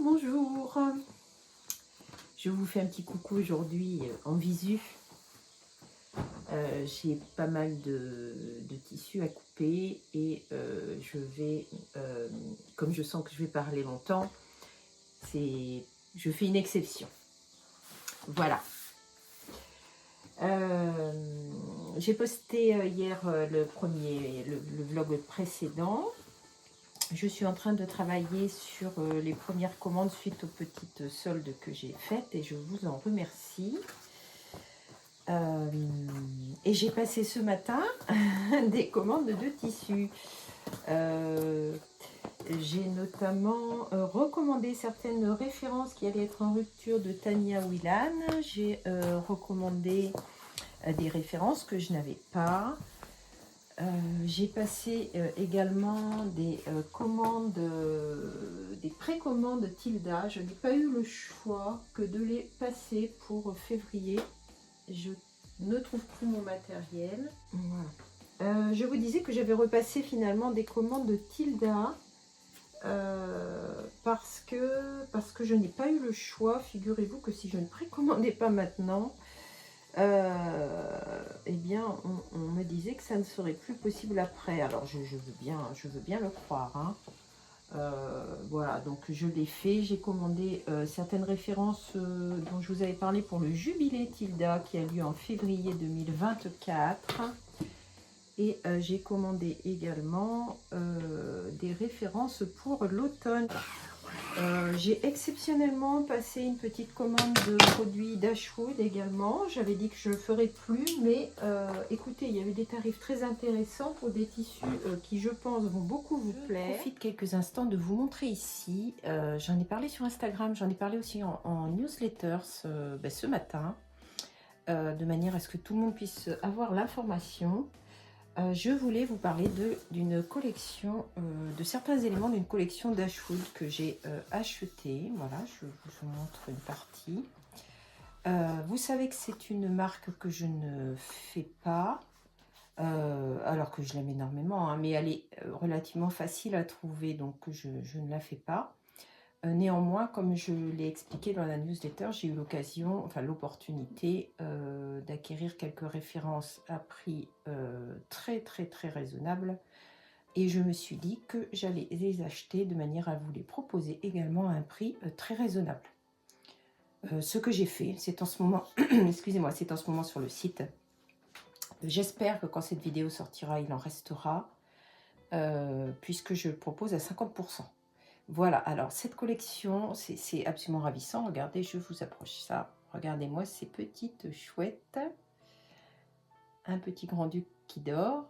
bonjour. Je vous fais un petit coucou aujourd'hui en visu. J'ai pas mal de tissus à couper et je vais, comme je sens que je vais parler longtemps, je fais une exception. Voilà. J'ai posté hier le vlog précédent. Je suis en train de travailler sur les premières commandes suite aux petites soldes que j'ai faites et je vous en remercie. Et j'ai passé ce matin des commandes de tissus. J'ai notamment recommandé certaines références qui allaient être en rupture de Tania Willan. J'ai recommandé des références que je n'avais pas. J'ai passé également des commandes, des précommandes Tilda. Je n'ai pas eu le choix que de les passer pour février. Je ne trouve plus mon matériel. Voilà. Je vous disais que j'avais repassé finalement des commandes de Tilda parce que je n'ai pas eu le choix. Figurez-vous que si je ne précommandais pas maintenant, eh bien on me disait que ça ne serait plus possible après. Alors je veux bien le croire, hein. Voilà, donc je l'ai fait. J'ai commandé certaines références dont je vous avais parlé pour le jubilé Tilda qui a lieu en février 2024. Et j'ai commandé également des références pour l'automne. J'ai exceptionnellement passé une petite commande de produits d'Ashwood également. J'avais dit que je ne le ferais plus, mais écoutez, il y avait des tarifs très intéressants pour des tissus qui, je pense, vont beaucoup vous plaire. Je profite quelques instants de vous montrer ici. J'en ai parlé sur Instagram, j'en ai parlé aussi en newsletter ce matin, de manière à ce que tout le monde puisse avoir l'information. Je voulais vous parler d'une collection, de certains éléments d'une collection d'Ashwood que j'ai acheté. Voilà, je vous en montre une partie. Vous savez que c'est une marque que je ne fais pas, alors que je l'aime énormément, hein, mais elle est relativement facile à trouver, donc je ne la fais pas. Néanmoins, comme je l'ai expliqué dans la newsletter, j'ai eu l'occasion, enfin l'opportunité d'acquérir quelques références à prix très raisonnable. Et je me suis dit que j'allais les acheter de manière à vous les proposer également à un prix très raisonnable. Ce que j'ai fait, c'est en ce moment, excusez-moi, c'est en ce moment sur le site. J'espère que quand cette vidéo sortira, il en restera, puisque je le propose à 50%. Voilà, alors cette collection, c'est absolument ravissant. Regardez, je vous approche ça. Regardez-moi ces petites chouettes. Un petit grand-duc qui dort.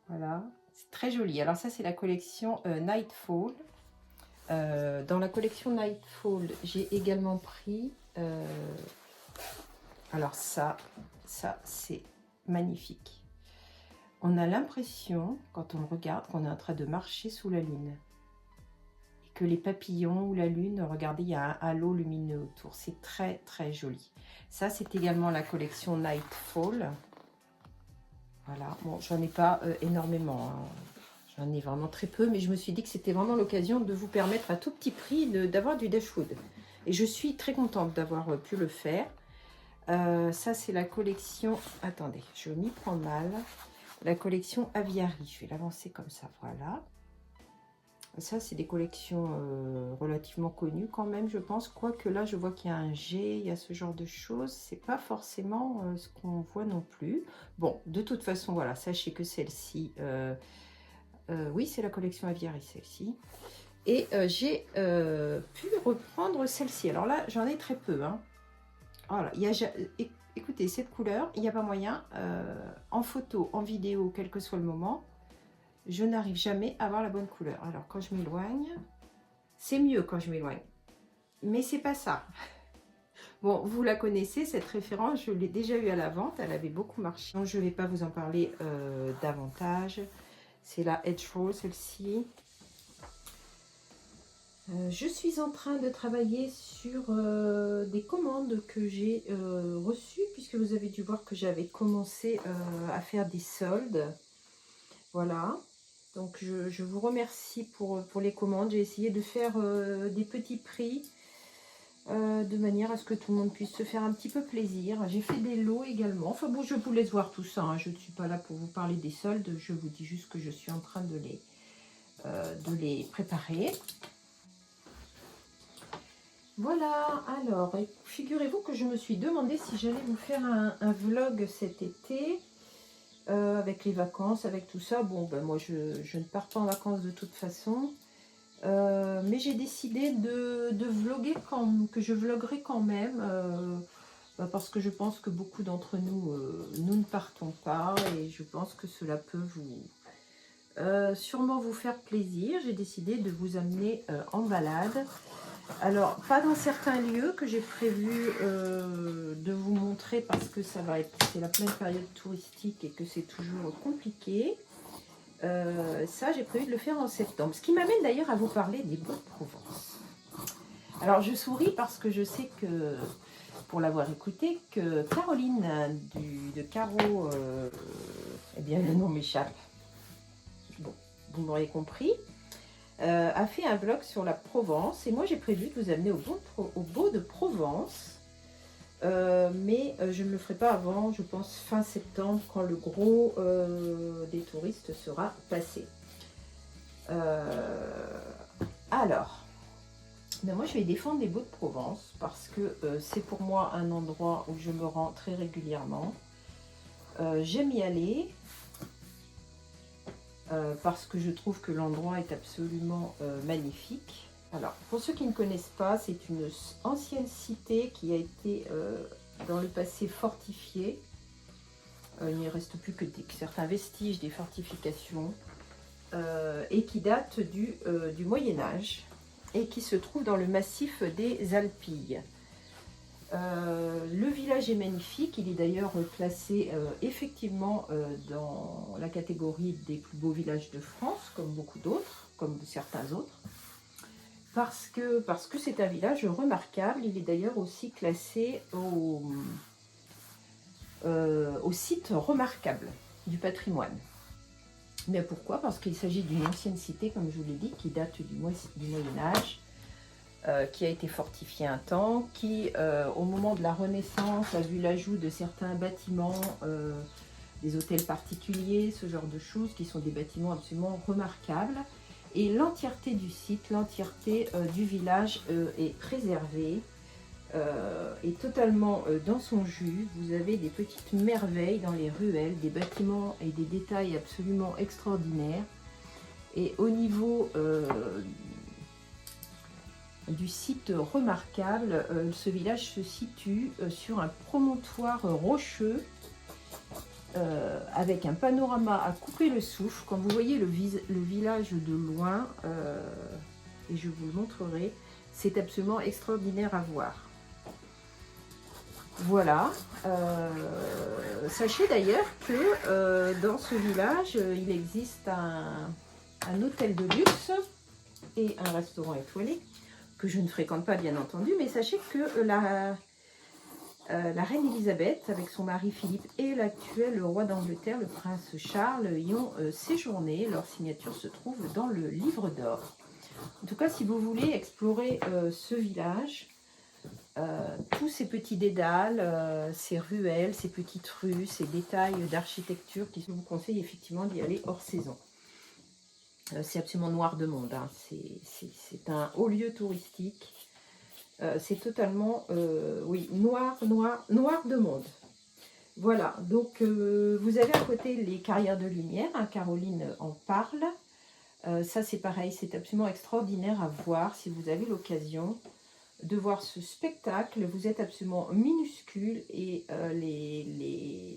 Voilà, c'est très joli. Alors ça, c'est la collection Nightfall. Dans la collection Nightfall, j'ai également pris... alors ça c'est magnifique. On a l'impression, quand on le regarde, qu'on est en train de marcher sous la lune. Et que les papillons ou la lune, regardez, il y a un halo lumineux autour. C'est très joli. Ça, c'est également la collection Nightfall. Voilà. Bon, j'en ai pas énormément, hein. J'en ai vraiment très peu, mais je me suis dit que c'était vraiment l'occasion de vous permettre à tout petit prix d'avoir du Dashwood. Et je suis très contente d'avoir pu le faire. Ça, c'est la collection... Attendez, je m'y prends mal. La collection Aviary, je vais l'avancer comme ça, voilà. Ça, c'est des collections relativement connues quand même, je pense. Quoique là, je vois qu'il y a un G, il y a ce genre de choses. C'est pas forcément ce qu'on voit non plus. Bon, de toute façon, voilà, sachez que celle-ci... oui, c'est la collection Aviary, celle-ci. Et j'ai pu reprendre celle-ci. Alors là, j'en ai très peu, hein. Voilà, écoutez, cette couleur, il n'y a pas moyen, en photo, en vidéo, quel que soit le moment, je n'arrive jamais à avoir la bonne couleur. Alors, quand je m'éloigne, c'est mieux quand je m'éloigne, mais c'est pas ça. Bon, vous la connaissez, cette référence, je l'ai déjà eue à la vente, elle avait beaucoup marché. Donc, je ne vais pas vous en parler davantage. C'est la Edge Roll, celle-ci. Je suis en train de travailler sur des commandes que j'ai reçues, puisque vous avez dû voir que j'avais commencé à faire des soldes. Voilà. Donc je vous remercie pour les commandes. J'ai essayé de faire des petits prix de manière à ce que tout le monde puisse se faire un petit peu plaisir. J'ai fait des lots également. Enfin bon, je vous laisse voir tout ça, hein. Je ne suis pas là pour vous parler des soldes. Je vous dis juste que je suis en train de les préparer. Voilà, alors, figurez-vous que je me suis demandé si j'allais vous faire un vlog cet été, avec les vacances, avec tout ça. Bon, ben moi, je ne pars pas en vacances de toute façon, mais j'ai décidé de vlogger, que je vloggerai quand même, parce que je pense que beaucoup d'entre nous, nous ne partons pas, et je pense que cela peut sûrement vous faire plaisir. J'ai décidé de vous amener en balade. Alors, pas dans certains lieux que j'ai prévu de vous montrer parce que c'est la pleine période touristique et que c'est toujours compliqué. Ça, j'ai prévu de le faire en septembre. Ce qui m'amène d'ailleurs à vous parler des Bois de Provence. Alors, je souris parce que je sais que, pour l'avoir écouté, que Caroline de Caro, eh bien le nom m'échappe. Bon, vous m'aurez compris. A fait un vlog sur la Provence et moi j'ai prévu de vous amener au Beau de Provence, mais je ne le ferai pas avant, je pense fin septembre, quand le gros des touristes sera passé. Alors, ben moi je vais défendre les Beaux de Provence parce que c'est pour moi un endroit où je me rends très régulièrement. J'aime y aller. Parce que je trouve que l'endroit est absolument magnifique. Alors, pour ceux qui ne connaissent pas, c'est une ancienne cité qui a été dans le passé fortifiée. Il ne reste plus que certains vestiges des fortifications et qui date du Moyen-Âge et qui se trouve dans le massif des Alpilles. Le village est magnifique, il est d'ailleurs classé effectivement dans la catégorie des plus beaux villages de France, comme beaucoup d'autres, comme certains autres, parce que c'est un village remarquable. Il est d'ailleurs aussi classé au site remarquable du patrimoine. Mais pourquoi? Parce qu'il s'agit d'une ancienne cité, comme je vous l'ai dit, qui date du Moyen-Âge, qui a été fortifié un temps, qui au moment de la Renaissance a vu l'ajout de certains bâtiments, des hôtels particuliers, ce genre de choses, qui sont des bâtiments absolument remarquables. Et l'entièreté du site, l'entièreté du village est préservée, est totalement dans son jus. Vous avez des petites merveilles dans les ruelles, des bâtiments et des détails absolument extraordinaires. Et au niveau du site remarquable, ce village se situe sur un promontoire rocheux avec un panorama à couper le souffle. Quand vous voyez le village de loin, et je vous le montrerai, c'est absolument extraordinaire à voir. Voilà. Sachez d'ailleurs que dans ce village, il existe un hôtel de luxe et un restaurant étoilé, que je ne fréquente pas bien entendu, mais sachez que la reine Elisabeth, avec son mari Philippe, et l'actuel roi d'Angleterre, le prince Charles, y ont séjourné. Leur signature se trouve dans le livre d'or. En tout cas, si vous voulez explorer ce village, tous ces petits dédales, ces ruelles, ces petites rues, ces détails d'architecture, je vous conseille effectivement d'y aller hors saison. C'est absolument noir de monde, hein. C'est un haut lieu touristique. C'est totalement, oui, noir de monde. Voilà, donc vous avez à côté les carrières de lumière, hein, Caroline en parle. Ça c'est pareil, c'est absolument extraordinaire à voir si vous avez l'occasion de voir ce spectacle. Vous êtes absolument minuscule et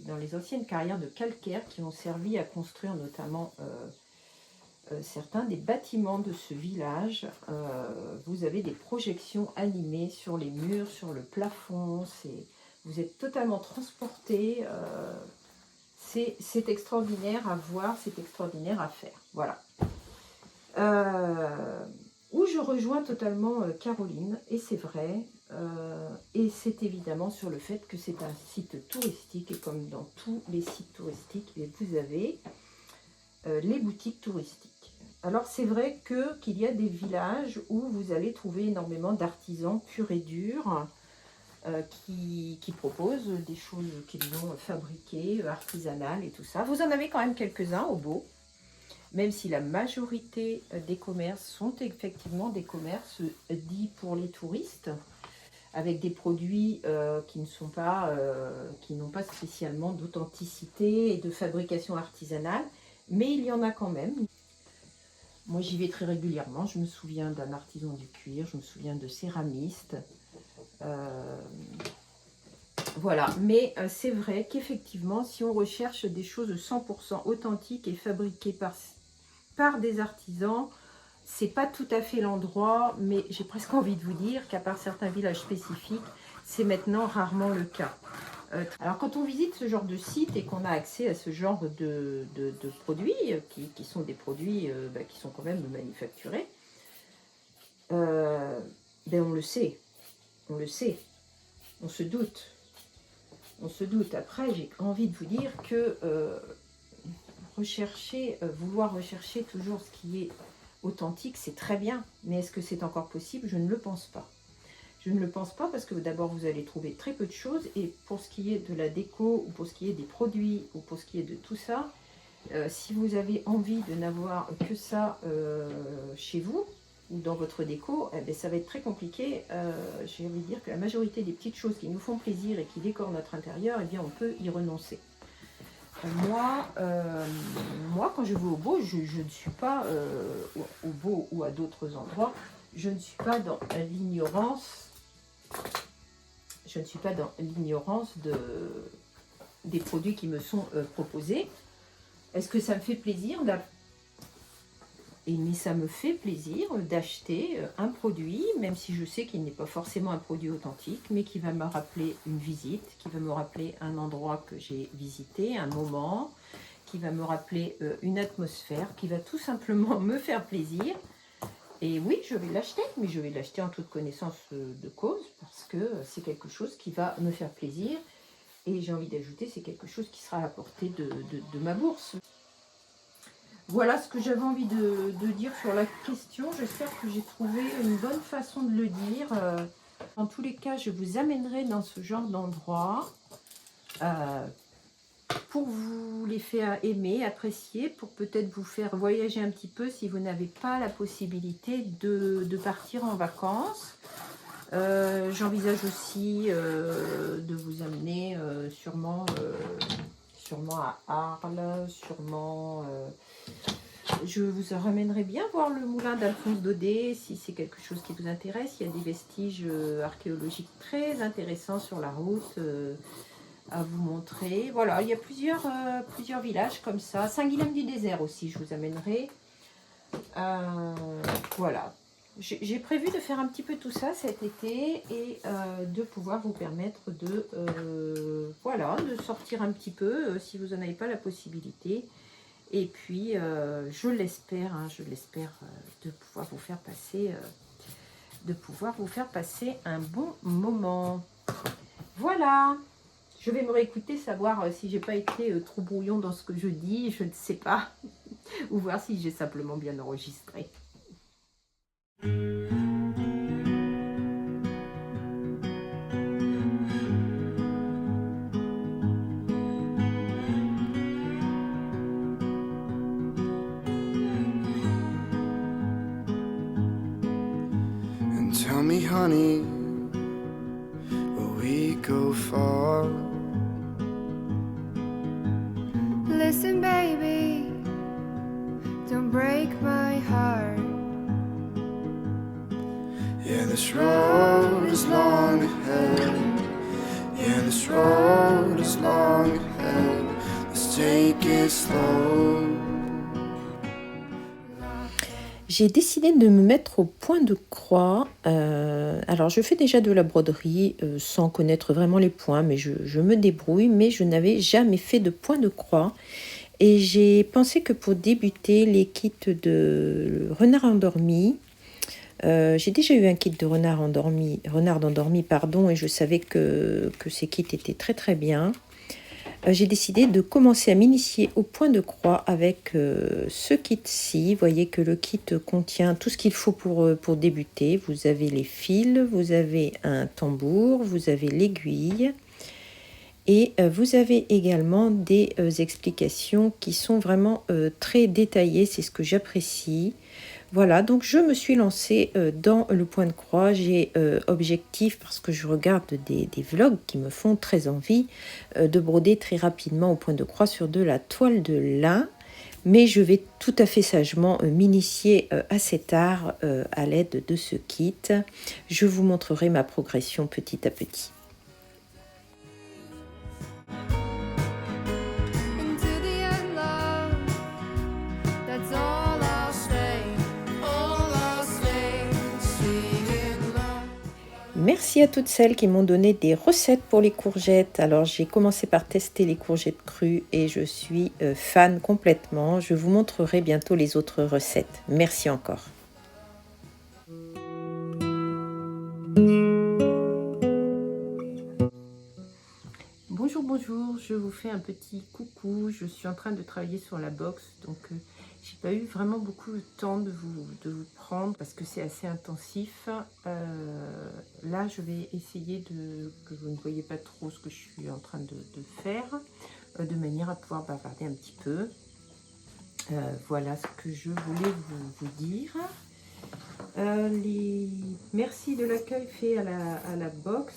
dans les anciennes carrières de calcaire qui ont servi à construire notamment certains des bâtiments de ce village, vous avez des projections animées sur les murs, sur le plafond, vous êtes totalement transporté, c'est extraordinaire à voir, c'est extraordinaire à faire. Voilà. Où je rejoins totalement Caroline, et c'est vrai, et c'est évidemment sur le fait que c'est un site touristique, et comme dans tous les sites touristiques, vous avez les boutiques touristiques. Alors c'est vrai qu'il y a des villages où vous allez trouver énormément d'artisans purs et durs qui proposent des choses qu'ils ont fabriquées, artisanales et tout ça. Vous en avez quand même quelques-uns au beau, même si la majorité des commerces sont effectivement des commerces dits pour les touristes, avec des produits qui n'ont pas spécialement d'authenticité et de fabrication artisanale, mais il y en a quand même. Moi, j'y vais très régulièrement. Je me souviens d'un artisan du cuir, je me souviens de céramistes. Voilà, mais c'est vrai qu'effectivement, si on recherche des choses 100% authentiques et fabriquées par des artisans, c'est pas tout à fait l'endroit, mais j'ai presque envie de vous dire qu'à part certains villages spécifiques, c'est maintenant rarement le cas. Alors quand on visite ce genre de site et qu'on a accès à ce genre de produits, qui sont des produits qui sont quand même manufacturés, ben on le sait, on se doute. Après, j'ai envie de vous dire que vouloir rechercher toujours ce qui est authentique, c'est très bien. Mais est-ce que c'est encore possible? Je ne le pense pas. Je ne le pense pas parce que d'abord, vous allez trouver très peu de choses. Et pour ce qui est de la déco, ou pour ce qui est des produits, ou pour ce qui est de tout ça, si vous avez envie de n'avoir que ça chez vous, ou dans votre déco, eh bien, ça va être très compliqué. J'ai envie de dire que la majorité des petites choses qui nous font plaisir et qui décorent notre intérieur, eh bien, on peut y renoncer. Moi, quand je vais au beau, je ne suis pas au beau ou à d'autres endroits, je ne suis pas dans l'ignorance. Je ne suis pas dans l'ignorance des produits qui me sont proposés. Est-ce que ça me fait plaisir mais ça me fait plaisir d'acheter un produit, même si je sais qu'il n'est pas forcément un produit authentique, mais qui va me rappeler une visite, qui va me rappeler un endroit que j'ai visité, un moment, qui va me rappeler une atmosphère, qui va tout simplement me faire plaisir. Et oui, je vais l'acheter, mais je vais l'acheter en toute connaissance de cause, parce que c'est quelque chose qui va me faire plaisir. Et j'ai envie d'ajouter, c'est quelque chose qui sera à la portée de ma bourse. Voilà ce que j'avais envie de dire sur la question. J'espère que j'ai trouvé une bonne façon de le dire. En tous les cas, je vous amènerai dans ce genre d'endroit pour vous les faire aimer, apprécier, pour peut-être vous faire voyager un petit peu si vous n'avez pas la possibilité de partir en vacances. J'envisage aussi de vous amener sûrement à Arles, sûrement... je vous ramènerai bien voir le moulin d'Alphonse Daudet, si c'est quelque chose qui vous intéresse. Il y a des vestiges archéologiques très intéressants sur la route à vous montrer. Voilà, il y a plusieurs villages comme ça. Saint-Guilhem-du-Désert aussi, je vous amènerai. Voilà. J'ai prévu de faire un petit peu tout ça cet été et de pouvoir vous permettre de sortir un petit peu si vous n'en avez pas la possibilité. Et puis, je l'espère, de pouvoir vous faire passer un bon moment. Voilà. Je vais me réécouter, savoir si j'ai pas été trop brouillon dans ce que je dis, je ne sais pas. Ou voir si j'ai simplement bien enregistré. Tell me, honey, will we go far? Listen, baby, don't break my heart. Yeah, this road is long ahead. Yeah, this road is long ahead. Let's take it slow. J'ai décidé de me mettre au point de croix. Alors, je fais déjà de la broderie sans connaître vraiment les points, mais je me débrouille. Mais je n'avais jamais fait de point de croix. Et j'ai pensé que pour débuter, les kits de renard endormi, j'ai déjà eu un kit de renard endormi, et je savais que ces kits étaient très très bien. j'ai décidé de commencer à m'initier au point de croix avec ce kit-ci. Vous voyez que le kit contient tout ce qu'il faut pour débuter. Vous avez les fils, vous avez un tambour, vous avez l'aiguille et vous avez également des explications qui sont vraiment très détaillées. C'est ce que j'apprécie. Voilà, donc je me suis lancée dans le point de croix. J'ai objectif, parce que je regarde des vlogs qui me font très envie, de broder très rapidement au point de croix sur de la toile de lin. Mais je vais tout à fait sagement m'initier à cet art à l'aide de ce kit. Je vous montrerai ma progression petit à petit. And to the end, love, that's all I'll say. All I'll say, singing love. Merci à toutes celles qui m'ont donné des recettes pour les courgettes. Alors j'ai commencé par tester les courgettes crues et je suis fan complètement. Je vous montrerai bientôt les autres recettes. Merci encore. Bonjour, je vous fais un petit coucou. Je suis en train de travailler sur la box, donc j'ai pas eu vraiment beaucoup de temps de vous prendre parce que c'est assez intensif. Là, je vais essayer que vous ne voyez pas trop ce que je suis en train de faire, de manière à pouvoir bavarder un petit peu. Voilà ce que je voulais vous dire. Merci de l'accueil fait à la box.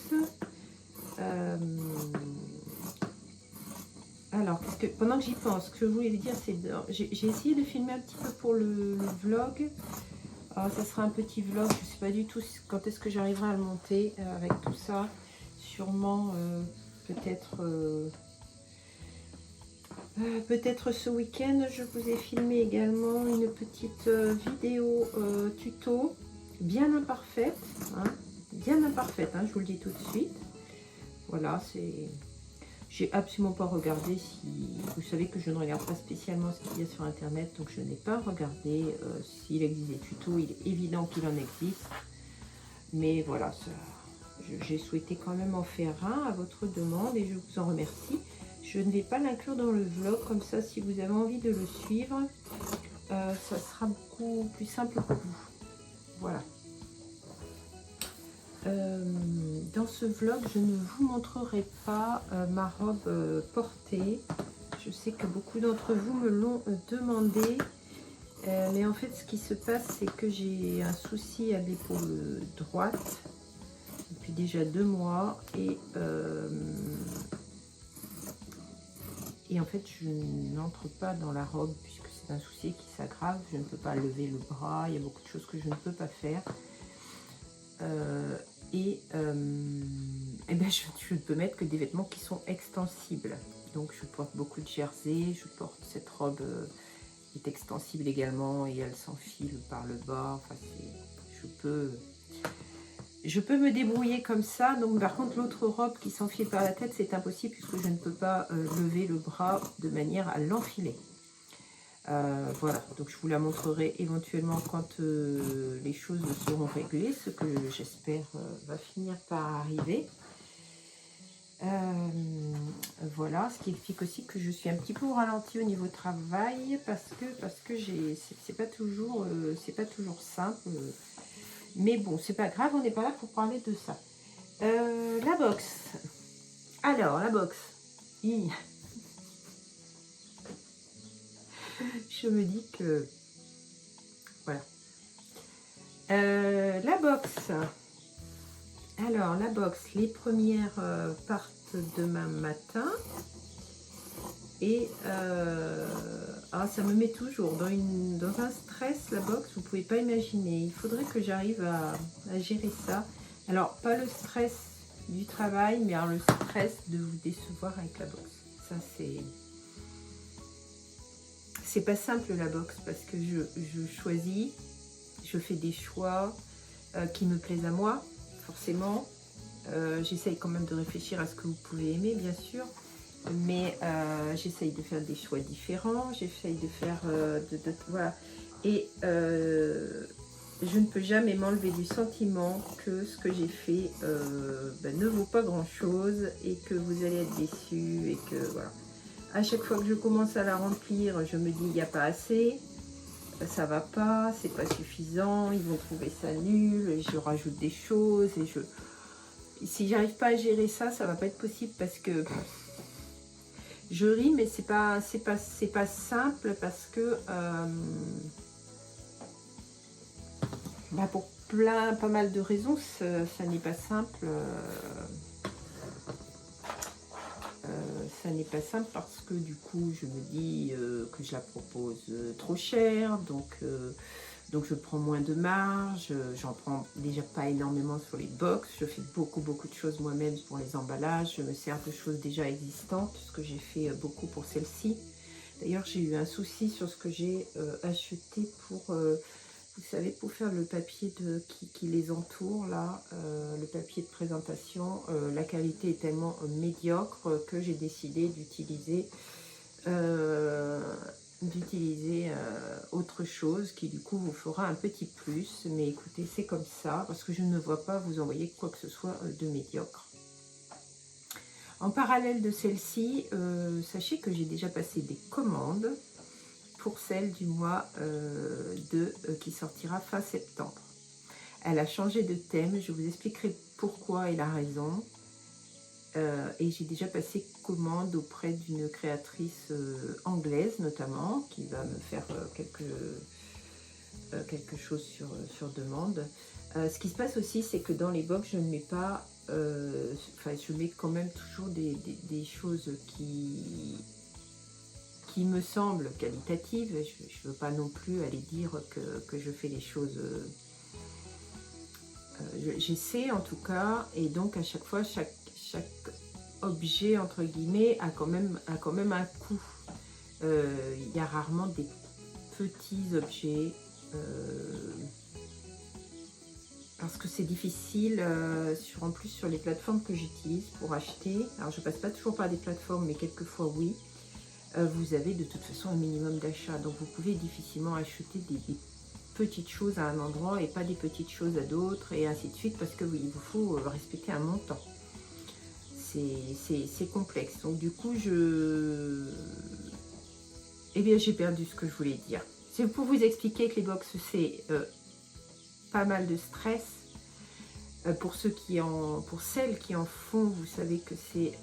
Alors, parce que pendant que j'y pense, ce que je voulais vous dire, c'est j'ai essayé de filmer un petit peu pour le vlog. Alors, ça sera un petit vlog, je ne sais pas du tout quand est-ce que j'arriverai à le monter avec tout ça. Sûrement, peut-être ce week-end. Je vous ai filmé également une petite vidéo tuto, bien imparfaite, hein, je vous le dis tout de suite. Voilà, j'ai absolument pas regardé si... Vous savez que je ne regarde pas spécialement ce qu'il y a sur internet, donc je n'ai pas regardé s'il existe des tutos. Il est évident qu'il en existe. Mais voilà, j'ai souhaité quand même en faire un à votre demande et je vous en remercie. Je ne vais pas l'inclure dans le vlog, comme ça si vous avez envie de le suivre, ça sera beaucoup plus simple pour vous. Voilà. Dans ce vlog, je ne vous montrerai pas ma robe portée. Je sais que beaucoup d'entre vous me l'ont demandé. Mais en fait, ce qui se passe, c'est que j'ai un souci à l'épaule droite depuis déjà 2 mois. Et en fait, je n'entre pas dans la robe puisque c'est un souci qui s'aggrave. Je ne peux pas lever le bras. Il y a beaucoup de choses que je ne peux pas faire. Ben je ne peux mettre que des vêtements qui sont extensibles. Donc je porte beaucoup de jersey, je porte cette robe qui est extensible également et elle s'enfile par le bas. Enfin, je peux me débrouiller comme ça. Donc par contre l'autre robe qui s'enfile par la tête, c'est impossible puisque je ne peux pas lever le bras de manière à l'enfiler. Voilà, donc je vous la montrerai éventuellement quand les choses seront réglées, ce que j'espère va finir par arriver. Voilà, ce qui explique aussi que je suis un petit peu au ralenti au niveau travail parce que c'est pas toujours simple. Mais bon, c'est pas grave, on n'est pas là pour parler de ça. La box. Alors, la box. Je me dis que... Voilà. La box. Alors, la box, les premières partent demain matin. Et ça me met toujours dans un stress, la box, vous ne pouvez pas imaginer. Il faudrait que j'arrive à gérer ça. Alors, pas le stress du travail, mais alors le stress de vous décevoir avec la box. Ça, c'est pas simple la box parce que je choisis, je fais des choix qui me plaisent à moi, forcément. J'essaye quand même de réfléchir à ce que vous pouvez aimer, bien sûr. Mais j'essaye de faire des choix différents, j'essaye de faire... voilà. Et je ne peux jamais m'enlever du sentiment que ce que j'ai fait ne vaut pas grand chose et que vous allez être déçus et que voilà. À chaque fois que je commence à la remplir, je me dis il n'y a pas assez, ça va pas, c'est pas suffisant, ils vont trouver ça nul, et je rajoute des choses et si j'arrive pas à gérer ça, ça va pas être possible parce que je ris, mais c'est pas simple parce que pour pas mal de raisons, ça n'est pas simple. Ça n'est pas simple parce que du coup, je me dis que je la propose trop cher, donc je prends moins de marge. J'en prends déjà pas énormément sur les box. Je fais beaucoup de choses moi-même pour les emballages. Je me sers de choses déjà existantes, ce que j'ai fait beaucoup pour celle-ci. D'ailleurs, j'ai eu un souci sur ce que j'ai acheté pour, vous savez, pour faire le papier qui les entoure, là, le papier de présentation. La qualité est tellement médiocre que j'ai décidé d'utiliser autre chose qui du coup vous fera un petit plus. Mais écoutez, c'est comme ça, parce que je ne vois pas vous envoyer quoi que ce soit de médiocre. En parallèle de celle-ci, sachez que j'ai déjà passé des commandes pour celle du mois qui sortira fin septembre. Elle a changé de thème, je vous expliquerai pourquoi et la raison. Et j'ai déjà passé commande auprès d'une créatrice anglaise notamment, qui va me faire quelque chose sur demande. Ce qui se passe aussi, c'est que dans les box, je ne mets pas, je mets quand même toujours des choses qui me semblent qualitatives. Je ne veux pas non plus aller dire que je fais les choses... j'essaie en tout cas, et donc à chaque fois, chaque objet entre guillemets a quand même un coût. Il y a rarement des petits objets parce que c'est difficile en plus sur les plateformes que j'utilise pour acheter. Alors je passe pas toujours par des plateformes, mais quelquefois oui. Vous avez de toute façon un minimum d'achat, donc vous pouvez difficilement acheter des petites choses à un endroit et pas des petites choses à d'autres, et ainsi de suite, parce que oui, il vous faut respecter un montant. C'est complexe. Donc du coup, j'ai perdu ce que je voulais dire. C'est pour vous expliquer que les box, c'est pas mal de stress. Pour celles qui en font, vous savez que c'est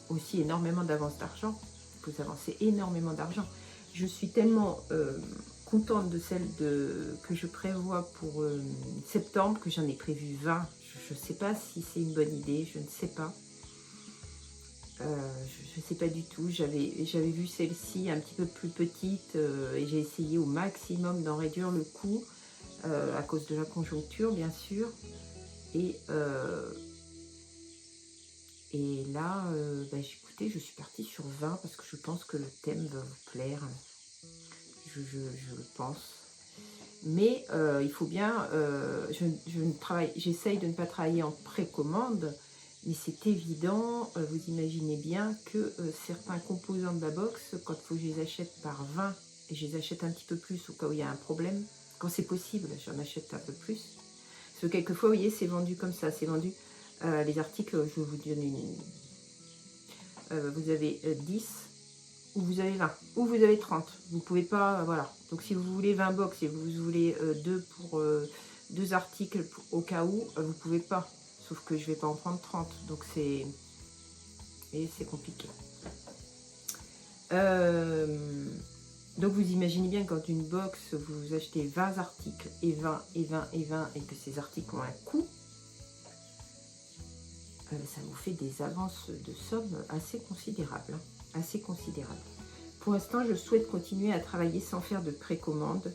aussi énormément d'avance d'argent. Vous avancez énormément d'argent. Je suis tellement contente de celle que je prévois pour septembre, que j'en ai prévu 20. Je ne sais pas si c'est une bonne idée, je ne sais pas. Je ne sais pas du tout. J'avais vu celle-ci un petit peu plus petite et j'ai essayé au maximum d'en réduire le coût à cause de la conjoncture, bien sûr. Et là, écoutez, je suis partie sur 20 parce que je pense que le thème va vous plaire. Je le pense. Mais il faut bien, j'essaye de ne pas travailler en précommande, mais c'est évident, vous imaginez bien que certains composants de la box, quand il faut que je les achète par 20, et je les achète un petit peu plus au cas où il y a un problème, quand c'est possible, j'en achète un peu plus. Parce que quelquefois, vous voyez, c'est vendu comme ça, c'est vendu, les articles, je vais vous donner vous avez 10, ou vous avez 20, ou vous avez 30. Vous ne pouvez pas, voilà. Donc si vous voulez 20 box et vous voulez 2 articles au cas où, vous ne pouvez pas. Sauf que je ne vais pas en prendre 30. Donc c'est compliqué. Donc vous imaginez bien quand une box, vous achetez 20 articles et 20 et 20 et 20 et que ces articles ont un coût, ça vous fait des avances de somme assez considérables. Assez considérable. Pour l'instant, je souhaite continuer à travailler sans faire de précommande.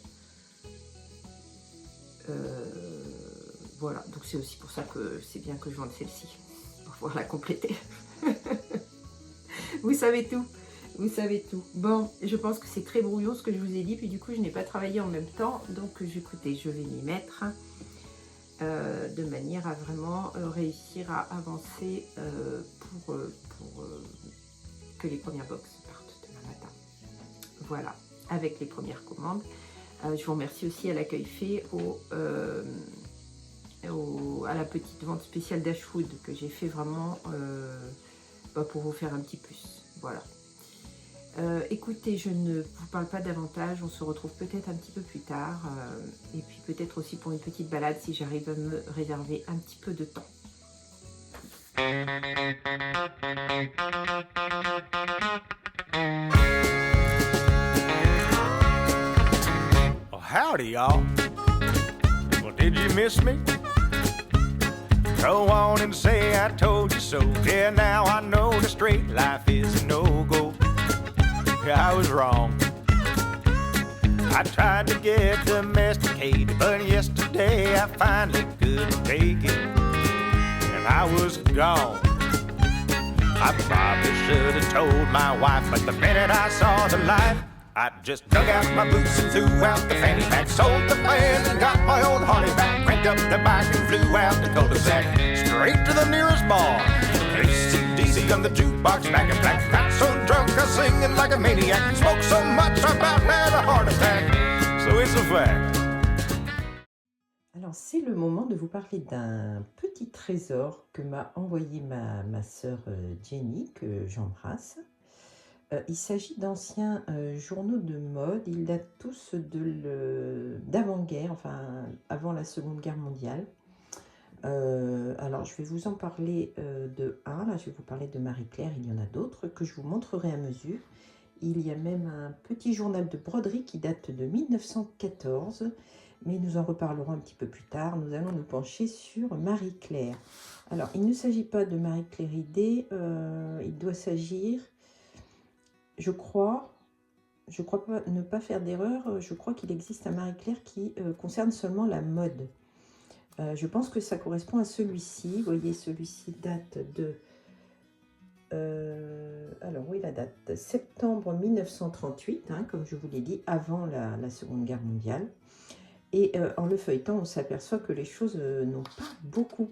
Voilà, donc c'est aussi pour ça que c'est bien que je vende celle-ci, pour pouvoir la compléter. Vous savez tout, vous savez tout. Bon, je pense que c'est très brouillon ce que je vous ai dit, puis du coup, je n'ai pas travaillé en même temps, donc écoutez, je vais m'y mettre de manière à vraiment réussir à avancer pour que les premières box partent demain matin. Voilà, avec les premières commandes. Je vous remercie aussi à l'accueil fait à la petite vente spéciale d'Ashwood que j'ai fait vraiment pour vous faire un petit plus. Voilà. Écoutez, je ne vous parle pas davantage, on se retrouve peut-être un petit peu plus tard et puis peut-être aussi pour une petite balade si j'arrive à me réserver un petit peu de temps. Well, howdy, y'all. Well, did you miss me? Go on and say I told you so. Yeah, now I know the straight life is a no-go. Yeah, I was wrong. I tried to get domesticated, but yesterday I finally couldn't take it, and I was gone. I probably should have told my wife, but the minute I saw the light, I just dug out my boots and threw out the fanny pack, sold the van and got my old Harley back, cranked up the bike and flew out the cul-de-sac, straight to the nearest bar. AC/DC on the jukebox back in black. Got so drunk I was singing like a maniac. Smoked so much I about had a heart attack. So it's a fact. Alors, c'est le moment de vous parler d'un petit trésor que m'a envoyé ma sœur Jenny, que j'embrasse. Il s'agit d'anciens journaux de mode. Ils datent tous d'avant-guerre, enfin avant la Seconde Guerre mondiale. Alors, je vais vous en parler de un. Là, je vais vous parler de Marie-Claire. Il y en a d'autres que je vous montrerai à mesure. Il y a même un petit journal de broderie qui date de 1914. Mais nous en reparlerons un petit peu plus tard. Nous allons nous pencher sur Marie-Claire. Alors, il ne s'agit pas de Marie-Claire Idée. Il doit s'agir, je crois pas, ne pas faire d'erreur. Je crois qu'il existe un Marie-Claire qui concerne seulement la mode. Je pense que ça correspond à celui-ci. Vous voyez, celui-ci date de... alors oui, la date septembre 1938, hein, comme je vous l'ai dit, avant la Seconde Guerre mondiale. Et en le feuilletant, on s'aperçoit que les choses n'ont pas beaucoup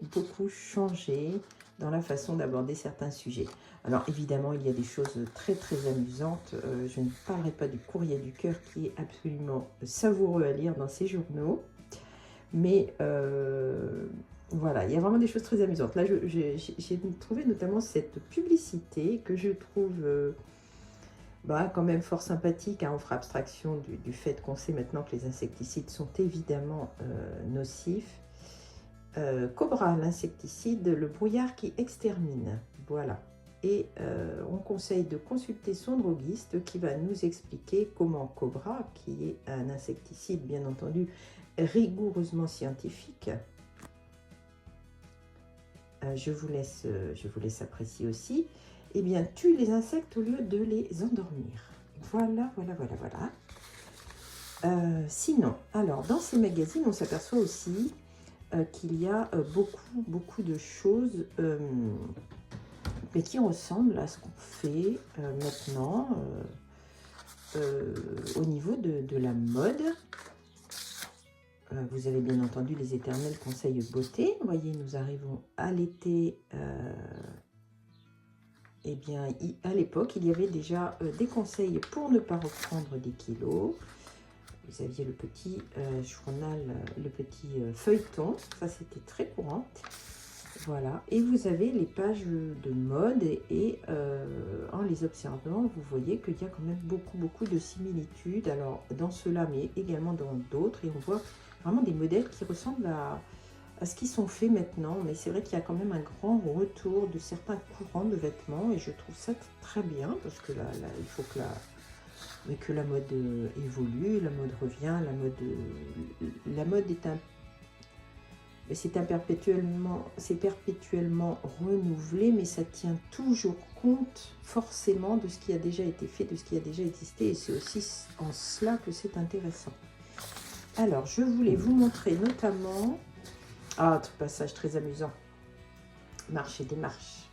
changé dans la façon d'aborder certains sujets. Alors évidemment, il y a des choses très amusantes. Je ne parlerai pas du Courrier du Cœur qui est absolument savoureux à lire dans ces journaux. Mais voilà, il y a vraiment des choses très amusantes. Là, j'ai trouvé notamment cette publicité que je trouve quand même fort sympathique. Hein. On fera abstraction du fait qu'on sait maintenant que les insecticides sont évidemment nocifs. Cobra, l'insecticide, le brouillard qui extermine. Voilà. Et on conseille de consulter son droguiste qui va nous expliquer comment Cobra, qui est un insecticide bien entendu rigoureusement scientifique, je vous laisse apprécier aussi, eh bien tue les insectes au lieu de les endormir. Voilà. Sinon, alors dans ces magazines, on s'aperçoit aussi qu'il y a beaucoup de choses mais qui ressemblent à ce qu'on fait maintenant au niveau de la mode. Vous avez bien entendu les éternels conseils beauté. Vous voyez, nous arrivons à l'été. Eh bien, à l'époque, il y avait déjà des conseils pour ne pas reprendre des kilos. Vous aviez le petit journal, le petit feuilleton. Ça, c'était très courant. Voilà. Et vous avez les pages de mode. Et en les observant, vous voyez qu'il y a quand même beaucoup de similitudes. Alors, dans ceux-là, mais également dans d'autres. Et on voit vraiment des modèles qui ressemblent à ce qui sont faits maintenant. Mais c'est vrai qu'il y a quand même un grand retour de certains courants de vêtements. Et je trouve ça très bien. Parce que là il faut que la mode évolue. La mode revient. La mode est c'est perpétuellement renouvelé. Mais ça tient toujours compte forcément de ce qui a déjà été fait, de ce qui a déjà existé. Et c'est aussi en cela que c'est intéressant. Alors, je voulais vous montrer notamment... Ah, un passage très amusant. Marche et démarche.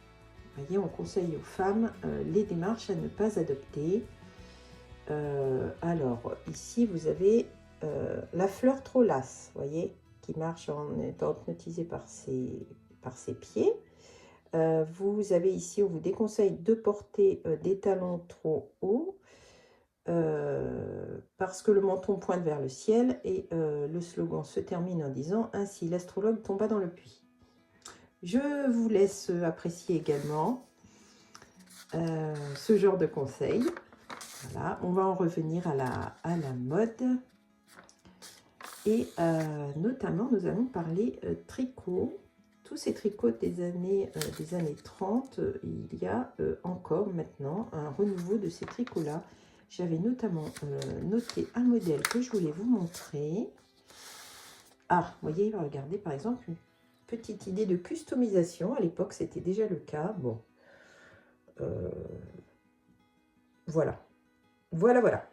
Vous voyez, on conseille aux femmes les démarches à ne pas adopter. Alors, ici, vous avez la fleur trop lasse, vous voyez, qui marche en étant hypnotisée par ses pieds. Vous avez ici, on vous déconseille de porter des talons trop hauts. parce que le menton pointe vers le ciel et le slogan se termine en disant « Ainsi l'astrologue tomba dans le puits ». Je vous laisse apprécier également ce genre de conseils. Voilà, on va en revenir à la mode. Et notamment, nous allons parler tricot. Tous ces tricots des années 30, il y a encore maintenant un renouveau de ces tricots-là. J'avais notamment noté un modèle que je voulais vous montrer. Ah, vous voyez, regardez par exemple une petite idée de customisation. À l'époque, c'était déjà le cas. Bon, voilà. Voilà.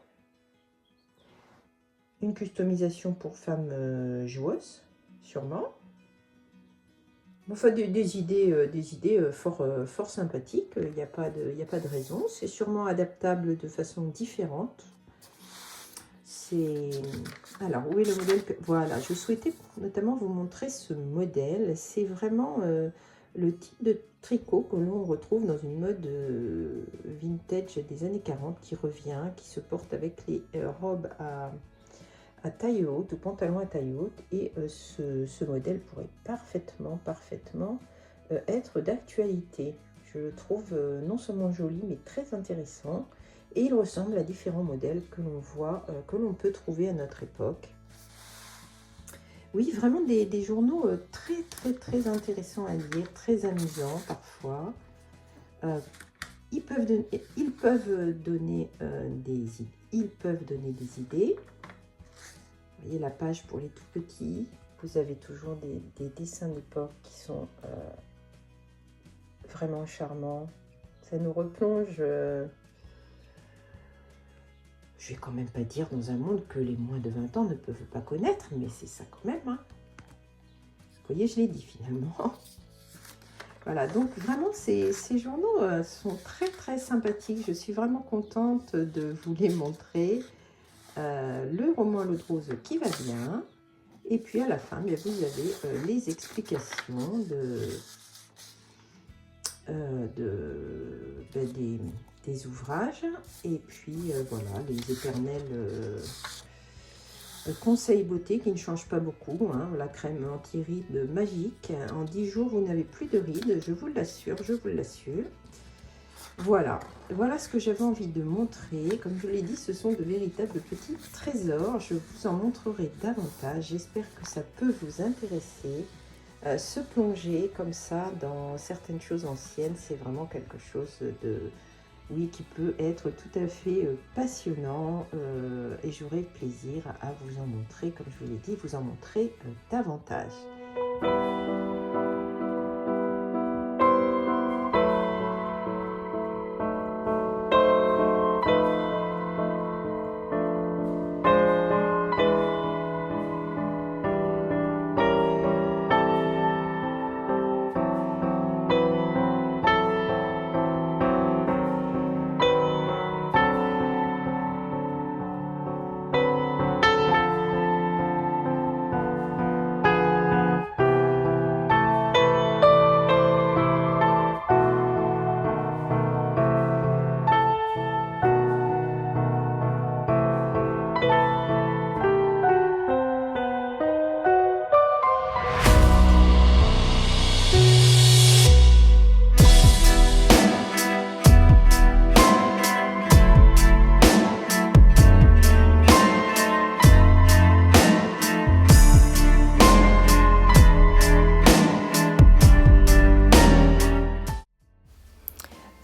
Une customisation pour femmes joueuses, sûrement. Enfin, des idées fort sympathiques. Il n'y a pas de raison. C'est sûrement adaptable de façon différente. Alors, où est le modèle? Voilà, je souhaitais notamment vous montrer ce modèle. C'est vraiment le type de tricot que l'on retrouve dans une mode vintage des années 40 qui revient, qui se porte avec les robes à taille haute, ou pantalon à taille haute. Et ce modèle pourrait parfaitement être d'actualité. Je le trouve non seulement joli, mais très intéressant. Et il ressemble à différents modèles que l'on voit, que l'on peut trouver à notre époque. Oui, vraiment des journaux très intéressants à lire, très amusants parfois. Ils peuvent donner des idées. Vous voyez la page pour les tout petits. Vous avez toujours des dessins d'époque qui sont vraiment charmants. Ça nous replonge... je vais quand même pas dire dans un monde que les moins de 20 ans ne peuvent pas connaître, mais c'est ça quand même. Hein. Vous voyez, je l'ai dit finalement. Voilà, donc vraiment, ces journaux sont très sympathiques. Je suis vraiment contente de vous les montrer. Le roman à l'eau de rose qui va bien. Et puis à la fin, bien, vous avez les explications des ouvrages, et puis voilà, les éternels conseils beauté qui ne changent pas beaucoup, hein. La crème anti-rides magique, en 10 jours vous n'avez plus de rides, je vous l'assure, voilà ce que j'avais envie de montrer. Comme je l'ai dit, ce sont de véritables petits trésors. Je vous en montrerai davantage, j'espère que ça peut vous intéresser. Se plonger comme ça dans certaines choses anciennes, c'est vraiment quelque chose qui peut être tout à fait passionnant, et j'aurai plaisir à vous en montrer, comme je vous l'ai dit, vous en montrer davantage.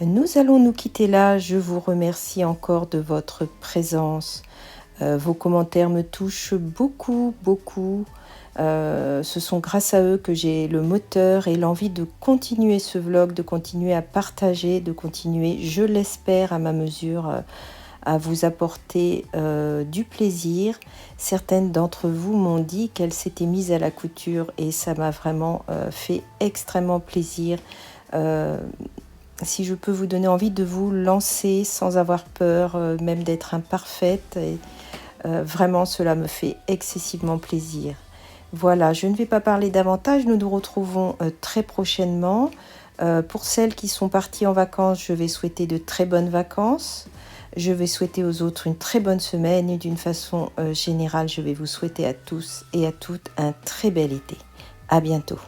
Nous allons nous quitter là. Je vous remercie encore de votre présence. Vos commentaires me touchent beaucoup. Ce sont grâce à eux que j'ai le moteur et l'envie de continuer ce vlog, de continuer à partager, de continuer, je l'espère, à ma mesure, à vous apporter du plaisir. Certaines d'entre vous m'ont dit qu'elles s'étaient mises à la couture et ça m'a vraiment fait extrêmement plaisir. Si je peux vous donner envie de vous lancer sans avoir peur, même d'être imparfaite, et, vraiment cela me fait excessivement plaisir. Voilà, je ne vais pas parler davantage, nous nous retrouvons très prochainement. Pour celles qui sont parties en vacances, je vais souhaiter de très bonnes vacances. Je vais souhaiter aux autres une très bonne semaine et d'une façon générale, je vais vous souhaiter à tous et à toutes un très bel été. À bientôt.